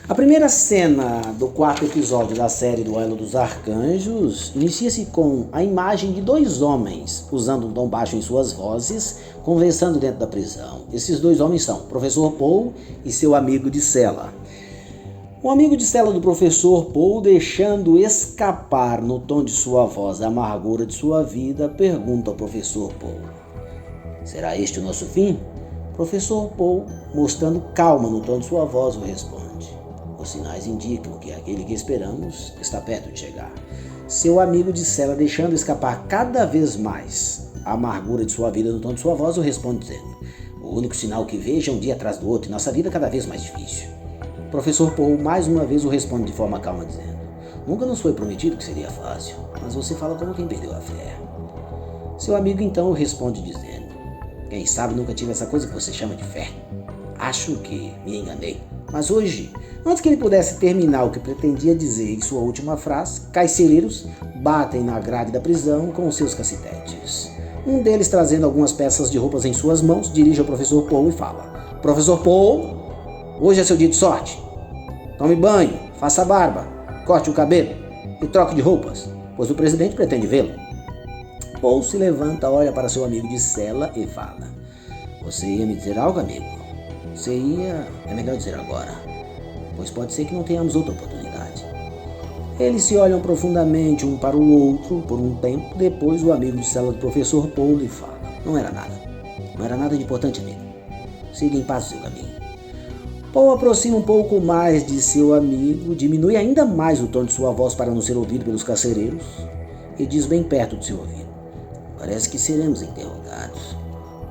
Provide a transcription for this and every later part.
A primeira cena do quarto episódio da série Duelo dos Arcanjos inicia-se com a imagem de dois homens, usando um tom baixo em suas vozes, conversando dentro da prisão. Esses dois homens são o Professor Paul e seu amigo de cela. O amigo de cela do Professor Paul, deixando escapar no tom de sua voz a amargura de sua vida, pergunta ao Professor Paul: será este o nosso fim? Professor Paul, mostrando calma no tom de sua voz, o responde: os sinais indicam que aquele que esperamos está perto de chegar. Seu amigo de cela, deixando escapar cada vez mais a amargura de sua vida no tom de sua voz, o responde dizendo: o único sinal que vejo é um dia atrás do outro e nossa vida cada vez mais difícil. Professor Paul mais uma vez o responde de forma calma, dizendo: nunca nos foi prometido que seria fácil, mas você fala como quem perdeu a fé. Seu amigo então o responde dizendo: quem sabe nunca tive essa coisa que você chama de fé. Acho que me enganei. Mas hoje, antes que ele pudesse terminar o que pretendia dizer em sua última frase, carcereiros batem na grade da prisão com os seus cacetetes. Um deles, trazendo algumas peças de roupas em suas mãos, dirige ao Professor Paul e fala: Professor Paul, hoje é seu dia de sorte. Tome banho, faça a barba, corte o cabelo e troque de roupas, pois o presidente pretende vê-lo. Paul se levanta, olha para seu amigo de cela e fala: você ia me dizer algo, amigo? Você ia... é melhor dizer agora, pois pode ser que não tenhamos outra oportunidade. Eles se olham profundamente um para o outro por um tempo. Depois o amigo de cela do Professor Paul lhe fala: não era nada de importante, amigo. Siga em paz o seu caminho. Paul aproxima um pouco mais de seu amigo, diminui ainda mais o tom de sua voz para não ser ouvido pelos carcereiros e diz bem perto de seu ouvido: parece que seremos interrogados,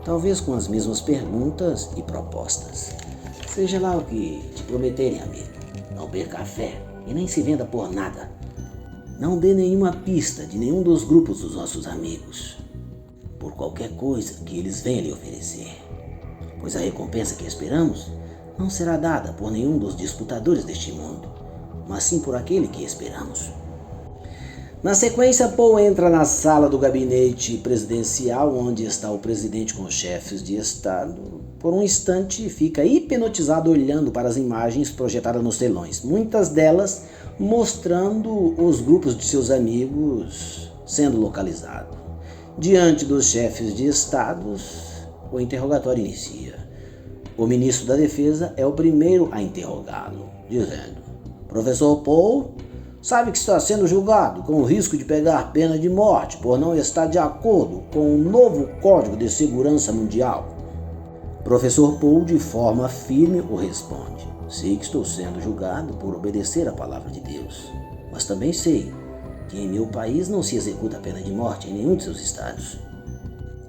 talvez com as mesmas perguntas e propostas. Seja lá o que te prometerem, amigo, não perca a fé e nem se venda por nada. Não dê nenhuma pista de nenhum dos grupos dos nossos amigos, por qualquer coisa que eles venham lhe oferecer, pois a recompensa que esperamos não será dada por nenhum dos disputadores deste mundo, mas sim por aquele que esperamos. Na sequência, Paul entra na sala do gabinete presidencial, onde está o presidente com os chefes de estado. Por um instante, fica hipnotizado olhando para as imagens projetadas nos telões, muitas delas mostrando os grupos de seus amigos sendo localizados. Diante dos chefes de estados, o interrogatório inicia. O ministro da Defesa é o primeiro a interrogá-lo, dizendo: Professor Paul, sabe que está sendo julgado com o risco de pegar pena de morte por não estar de acordo com o novo Código de Segurança Mundial. Professor Paul, de forma firme, o responde: sei que estou sendo julgado por obedecer à palavra de Deus, mas também sei que em meu país não se executa a pena de morte em nenhum de seus estados.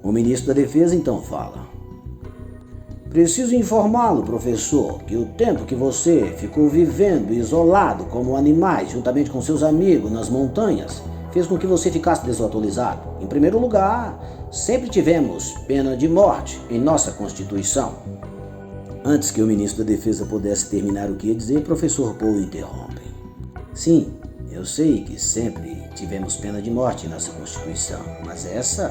O ministro da Defesa então fala: preciso informá-lo, professor, que o tempo que você ficou vivendo isolado como animais juntamente com seus amigos nas montanhas fez com que você ficasse desatualizado. Em primeiro lugar, sempre tivemos pena de morte em nossa Constituição. Antes que o ministro da Defesa pudesse terminar o que ia dizer, o professor Paul interrompe. Sim, eu sei que sempre tivemos pena de morte em nossa Constituição, mas essa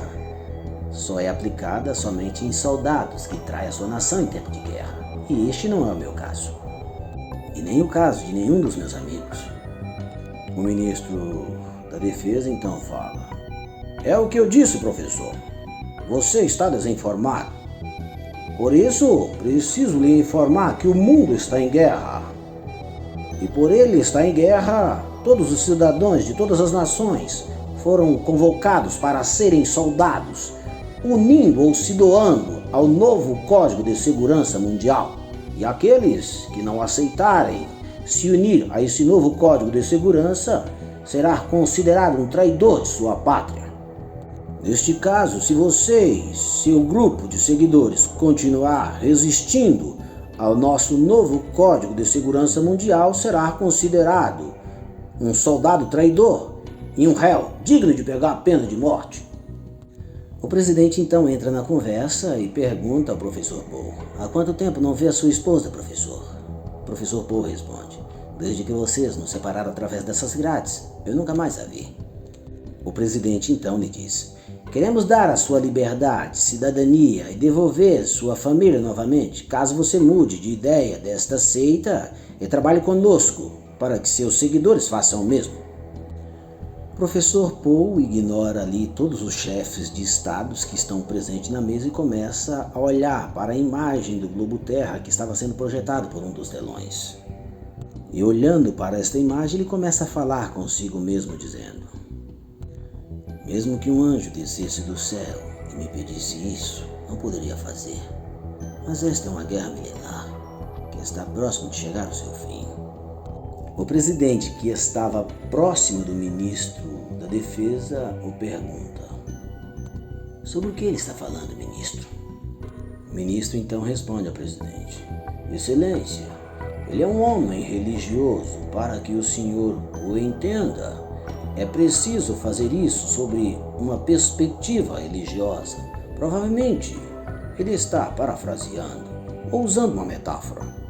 só é aplicada somente em soldados que traem a sua nação em tempo de guerra. E este não é o meu caso. E nem o caso de nenhum dos meus amigos. O ministro da Defesa então fala: é o que eu disse, professor. Você está desinformado. Por isso, preciso lhe informar que o mundo está em guerra. E por ele estar em guerra, todos os cidadãos de todas as nações foram convocados para serem soldados, unindo ou se doando ao novo Código de Segurança Mundial. E aqueles que não aceitarem se unir a esse novo Código de Segurança será considerado um traidor de sua pátria. Neste caso, se vocês, seu grupo de seguidores, continuar resistindo ao nosso novo Código de Segurança Mundial, será considerado um soldado traidor e um réu digno de pegar a pena de morte. O presidente então entra na conversa e pergunta ao professor Paul: há quanto tempo não vê a sua esposa, professor? O professor Paul responde: desde que vocês nos separaram através dessas grades, eu nunca mais a vi. O presidente então lhe diz: queremos dar a sua liberdade, cidadania e devolver sua família novamente, caso você mude de ideia desta seita e trabalhe conosco para que seus seguidores façam o mesmo. O professor Paul ignora ali todos os chefes de estados que estão presentes na mesa e começa a olhar para a imagem do globo terra que estava sendo projetado por um dos telões. E olhando para esta imagem, ele começa a falar consigo mesmo, dizendo: mesmo que um anjo descesse do céu e me pedisse isso, não poderia fazer. Mas esta é uma guerra milenar que está próximo de chegar ao seu fim. O presidente, que estava próximo do ministro da Defesa, o pergunta: sobre o que ele está falando, ministro? O ministro então responde ao presidente: Excelência, ele é um homem religioso. Para que o senhor o entenda, é preciso fazer isso sobre uma perspectiva religiosa. Provavelmente, ele está parafraseando ou usando uma metáfora.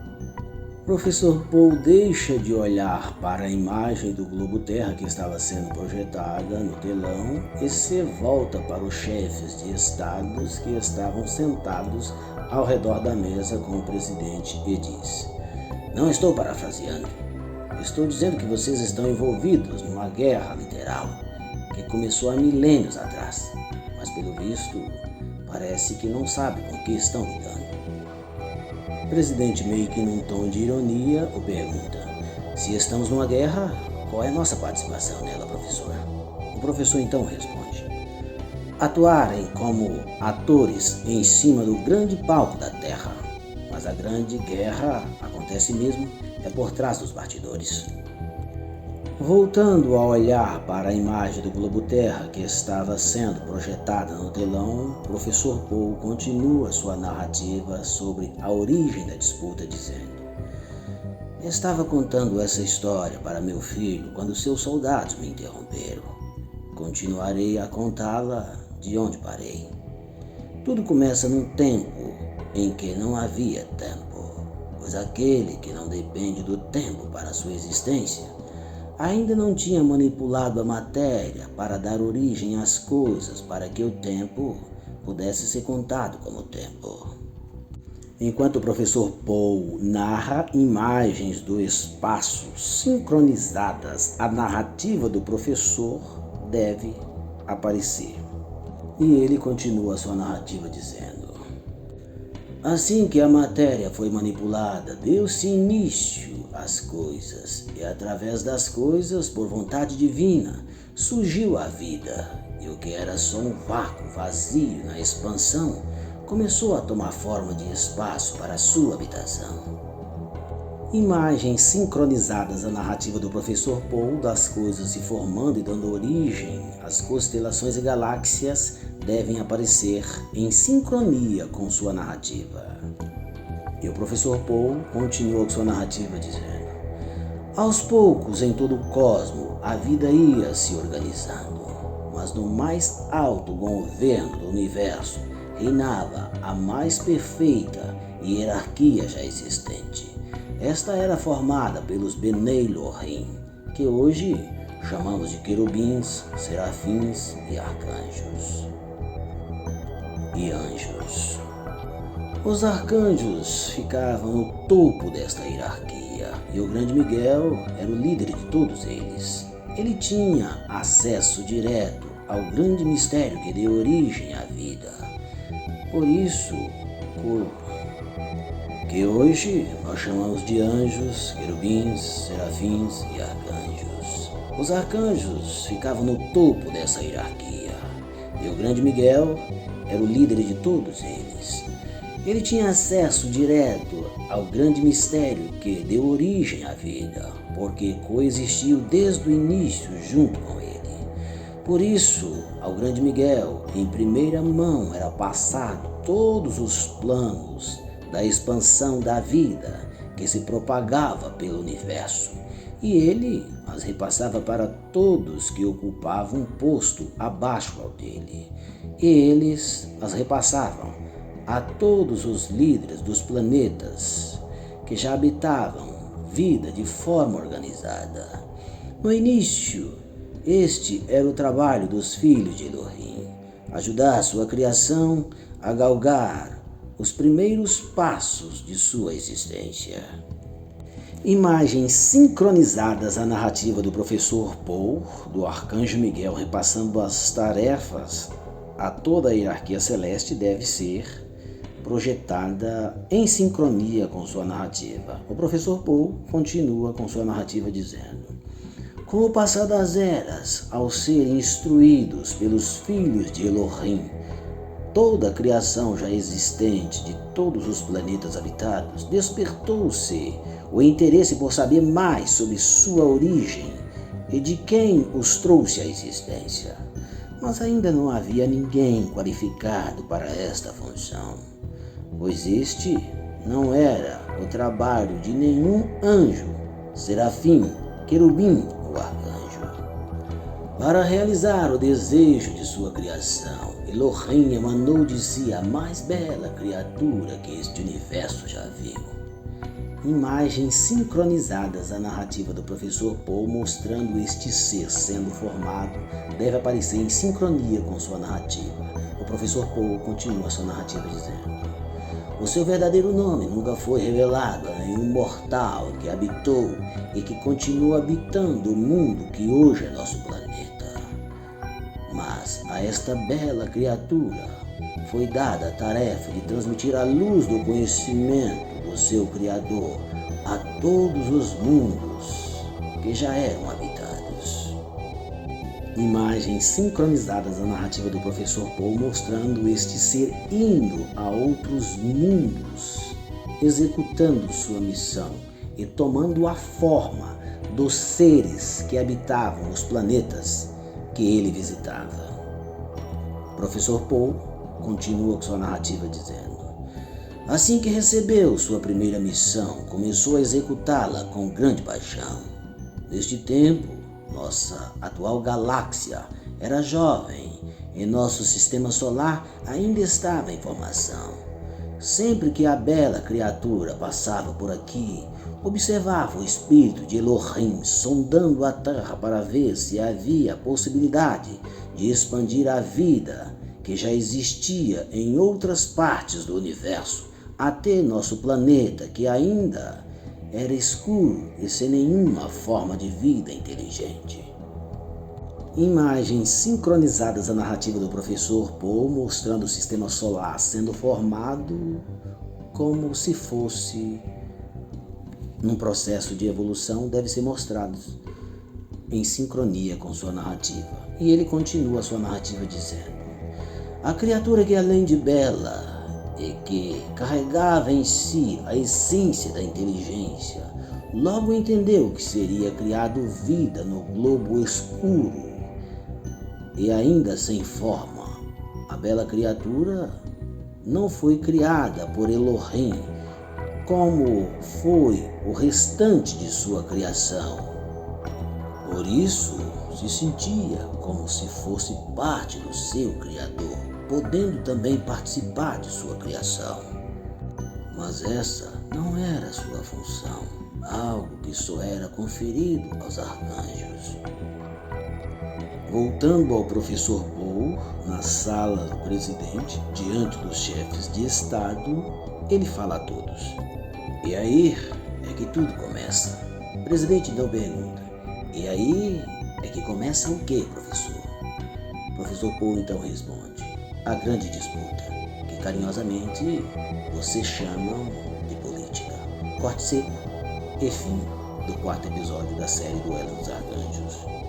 O professor Paul deixa de olhar para a imagem do globo terra que estava sendo projetada no telão e se volta para os chefes de estados que estavam sentados ao redor da mesa com o presidente e diz: não estou parafraseando. Estou dizendo que vocês estão envolvidos numa guerra literal que começou há milênios atrás, mas pelo visto parece que não sabe com o que estão lidando. O presidente, meio que num tom de ironia, o pergunta: se estamos numa guerra, qual é a nossa participação nela, professor? O professor então responde: atuarem como atores em cima do grande palco da terra, mas a grande guerra acontece mesmo é por trás dos bastidores. Voltando a olhar para a imagem do globo terra que estava sendo projetada no telão, o professor Paul continua sua narrativa sobre a origem da disputa, dizendo: estava contando essa história para meu filho quando seus soldados me interromperam. Continuarei a contá-la de onde parei. Tudo começa num tempo em que não havia tempo, pois aquele que não depende do tempo para sua existência ainda não tinha manipulado a matéria para dar origem às coisas para que o tempo pudesse ser contado como tempo. Enquanto o professor Paul narra imagens do espaço sincronizadas, a narrativa do professor deve aparecer. E ele continua sua narrativa dizendo: assim que a matéria foi manipulada, deu-se início às coisas, e através das coisas, por vontade divina, surgiu a vida, e o que era só um vácuo vazio na expansão, começou a tomar forma de espaço para sua habitação. Imagens sincronizadas à narrativa do professor Paul das coisas se formando e dando origem às constelações e galáxias devem aparecer em sincronia com sua narrativa. E o professor Paul continua com sua narrativa dizendo: aos poucos, em todo o cosmo, a vida ia se organizando, mas no mais alto governo do universo reinava a mais perfeita hierarquia já existente. Esta era formada pelos Bnei Elohim, que hoje chamamos de querubins, serafins e arcanjos. E anjos. Os arcanjos ficavam no topo desta hierarquia, e o grande Miguel era o líder de todos eles. Ele tinha acesso direto ao grande mistério que deu origem à vida. Por isso, que hoje nós chamamos de anjos, querubins, serafins e arcanjos. Os arcanjos ficavam no topo dessa hierarquia, e o grande Miguel era o líder de todos eles. Ele tinha acesso direto ao grande mistério que deu origem à vida, porque coexistiu desde o início junto com ele. Por isso, ao grande Miguel, em primeira mão, era passado todos os planos da expansão da vida que se propagava pelo universo, e ele as repassava para todos que ocupavam um posto abaixo ao dele, e eles as repassavam a todos os líderes dos planetas que já habitavam vida de forma organizada. No início, este era o trabalho dos filhos de Elohim, ajudar a sua criação a galgar os primeiros passos de sua existência. Imagens sincronizadas à narrativa do professor Paul, do Arcanjo Miguel, repassando as tarefas a toda a hierarquia celeste, deve ser projetada em sincronia com sua narrativa. O professor Paul continua com sua narrativa dizendo: com o passar das eras, ao serem instruídos pelos filhos de Elohim, toda a criação já existente de todos os planetas habitados, despertou-se o interesse por saber mais sobre sua origem e de quem os trouxe à existência. Mas ainda não havia ninguém qualificado para esta função, pois este não era o trabalho de nenhum anjo, serafim, querubim ou arcanjo. Para realizar o desejo de sua criação, Elohim emanou de si a mais bela criatura que este universo já viu. Imagens sincronizadas à narrativa do professor Paul, mostrando este ser sendo formado, deve aparecer em sincronia com sua narrativa. O professor Paul continua sua narrativa dizendo: o seu verdadeiro nome nunca foi revelado a nenhum mortal que habitou e que continua habitando o mundo que hoje é nosso planeta. Mas a esta bela criatura foi dada a tarefa de transmitir a luz do conhecimento do seu Criador a todos os mundos que já eram habitados. Imagens sincronizadas à narrativa do professor Paul, mostrando este ser indo a outros mundos, executando sua missão e tomando a forma dos seres que habitavam os planetas que ele visitava. O professor Paul continua com sua narrativa dizendo: assim que recebeu sua primeira missão, começou a executá-la com grande paixão. Neste tempo, nossa atual galáxia era jovem e nosso sistema solar ainda estava em formação. Sempre que a bela criatura passava por aqui, observava o espírito de Elohim sondando a Terra para ver se havia possibilidade de expandir a vida que já existia em outras partes do universo, até nosso planeta, que ainda era escuro e sem nenhuma forma de vida inteligente. Imagens sincronizadas à narrativa do professor Paul, mostrando o sistema solar sendo formado como se fosse num processo de evolução, deve ser mostrado em sincronia com sua narrativa. E ele continua sua narrativa dizendo: a criatura que, além de bela e que carregava em si a essência da inteligência, logo entendeu que seria criado vida no globo escuro e ainda sem forma. A bela criatura não foi criada por Elohim, como foi o restante de sua criação. Por isso, se sentia como se fosse parte do seu Criador, podendo também participar de sua criação. Mas essa não era sua função, algo que só era conferido aos arcanjos. Voltando ao professor Paul, na sala do presidente, diante dos chefes de Estado, ele fala a todos: e aí é que tudo começa. O presidente então pergunta: e aí é que começa o quê, professor? O professor Paul então responde: a grande disputa, que carinhosamente vocês chamam de política. Corte seco e fim do 4º episódio da série Duelo dos Arcanjos.